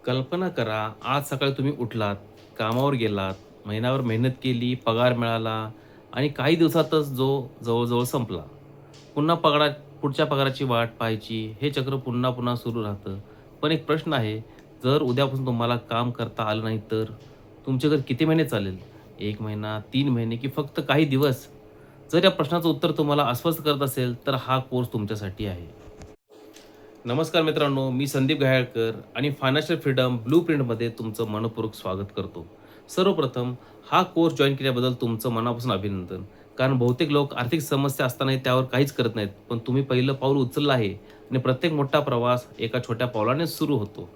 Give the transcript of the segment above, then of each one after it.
कल्पना करा, आज सकाळी तुम्ही उठलात, कामावर गेलात, महिनाभर मेहनत केली, पगार मिळाला आणि काही दिवसातच जो जवळ-जवळ संपला. पुन्हा पुढच्या पगाराची वाट पाहायची, हे चक्र पुन्हा-पुन्हा सुरू राहतं. पण एक प्रश्न आहे, जर उद्यापासून तुम्हाला काम करता आलं नाही तर? तुमचे घर किती महिने चालेल? 1 महिना, 3 महिने की फक्त काही दिवस? जर या प्रश्नाचं उत्तर तुम्हाला अस्वस्थ करत असेल, तर हा कोर्स तुमच्यासाठी आहे. नमस्कार मित्रांनो, मी संदीप घायाळकर आणि फायनान्शियल फ्रीडम ब्लूप्रिंटमध्ये तुमचं मनःपूर्वक स्वागत करतो. सर्वप्रथम हा कोर्स जॉइन केल्याबद्दल तुमचं मनापासून अभिनंदन. कारण बहुतेक लोक आर्थिक समस्या असतानाही त्यावर काहीच करत नाहीत. पण तुम्ही पहिलं पाऊल उचललं आहे आणि प्रत्येक मोठा प्रवास एका छोट्या पावलाने सुरू होतो.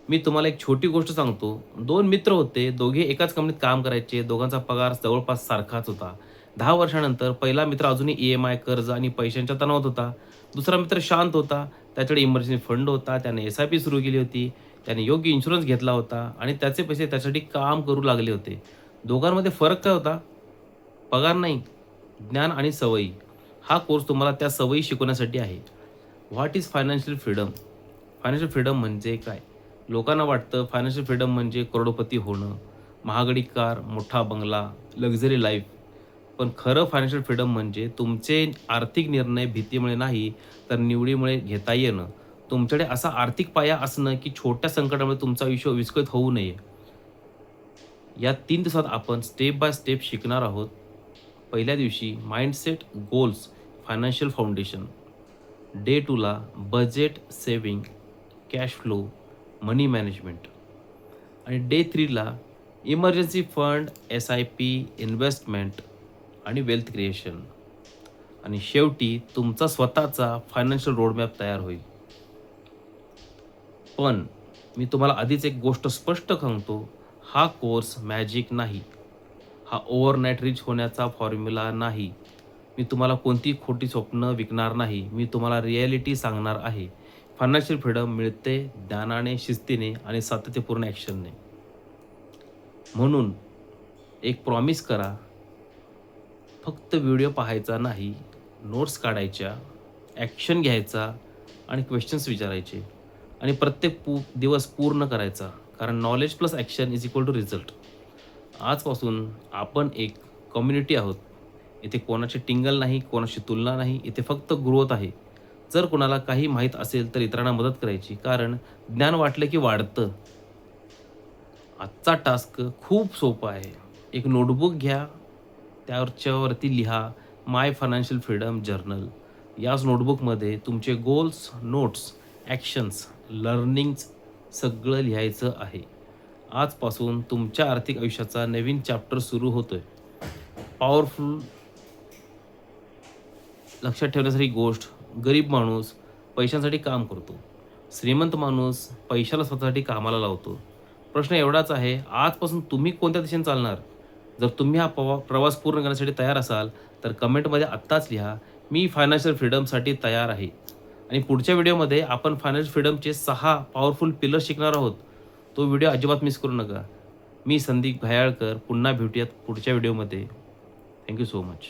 मी तुम्हाला एक छोटी गोष्ट सांगतो. 2 मित्र होते. दोघे एकाच कंपनीत काम करायचे. दोघांचा पगार जवळपास सारखाच होता. 10 वर्षानंतर पहिला मित्र अजूनही ई-एम-आय, कर्ज आणि पैशांच्या तणावात होता. दुसरा मित्र शांत होता. त्याच्याकडे इमर्जन्सी फंड होता. त्याने एस-आय-पी सुरू केली होती. त्याने योग्य इन्शुरन्स घेतला होता आणि त्याचे पैसे त्याच्यासाठी काम करू लागले होते. दोघांमध्ये फरक काय होता? पगार नाही, ज्ञान आणि सवयी. हा कोर्स तुम्हाला त्या सवयी शिकवण्यासाठी आहे. What is financial freedom? Financial freedom म्हणजे काय? लोकांना वाटतं फायनान्शियल फ्रीडम म्हणजे करोडपती होणं, महागडी कार, मोठा बंगला, लक्झरी लाईफ. पण खरं फायनान्शियल फ्रीडम म्हणजे तुमचे आर्थिक निर्णय भीतीमुळे नाही, तर निवडीमुळे घेता येणं. तुमच्याकडे असा आर्थिक पाया असणं, की छोट्या संकटामुळे तुमचं आयुष्य विस्कळीत होऊ नये. या 3 दिवसात आपण स्टेप बाय स्टेप शिकणार आहोत. पहिल्या दिवशी mindset, goals, financial foundation. Day 2ला budget, saving, cash flow, money management आणि डे 3ला इमर्जन्सी फंड, एस-आय-पी, इन्व्हेस्टमेंट आणि वेल्थ क्रिएशन आणि शेवटी तुमचा स्वतःचा फायनान्शियल रोडमॅप तयार होईल. पण मी तुम्हाला आधीच एक गोष्ट स्पष्ट सांगतो, हा कोर्स मॅजिक नाही. हा ओव्हरनाईट रिच होण्याचा फॉर्म्युला नाही. मी तुम्हाला कोणती खोटी स्वप्न विकणार नाही. मी तुम्हाला रिॲलिटी सांगणार आहे. फायनान्शियल फ्रीडम मिळते ज्ञानाने, शिस्तीने आणि सातत्यपूर्ण ॲक्शनने. म्हणून एक प्रॉमिस करा, फक्त व्हिडिओ पाहायचा नाही, नोट्स काढायच्या, ॲक्शन घ्यायचा आणि क्वेश्चन्स विचारायचे आणि प्रत्येक दिवस पूर्ण करायचा. कारण knowledge plus action is equal to result. आजपासून आपण एक कम्युनिटी आहोत. इथे कोणाची टिंगल नाही, कोणाशी तुलना नाही. इथे फक्त ग्रोथ आहे. जर कोणाला काही माहीत असेल तर इतरांना मदत करायची. कारण ज्ञान वाटलं की वाढतं. आजचा टास्क खूप सोपा आहे. एक नोटबुक घ्या, त्याच्यावरती लिहा माय फायनान्शियल फ्रीडम जर्नल. याच नोटबुकमध्ये तुमचे गोल्स, नोट्स, ॲक्शन्स, लर्निंग्ज सगळं लिहायचं आहे. आजपासून तुमच्या आर्थिक आयुष्याचा नवीन चॅप्टर सुरू होतोय. पॉवरफुल लक्षात ठेवण्यासारखी गोष्ट, गरीब माणूस पैशांसाठी काम करतो. श्रीमंत माणूस पैशाला स्वतःसाठी कामाला लावतो. प्रश्न एवढाच आहे, आजपासून तुम्ही कोणत्या दिशेने चालणार? जर तुम्ही हा प्रवास पूर्ण करण्यासाठी तयार असाल, तर कमेंटमध्ये आत्ताच लिहा, "मी फायनान्शियल फ्रीडमसाठी तयार आहे." आणि पुढच्या व्हिडिओमध्ये आपण फायनान्शियल फ्रीडमचे 6 पॉवरफुल पिलर्स शिकणार आहोत. तो व्हिडिओ अजिबात मिस करू नका. मी संदीप घायाळकर. पुन्हा भेटूयात पुढच्या व्हिडिओमध्ये. Thank you so much.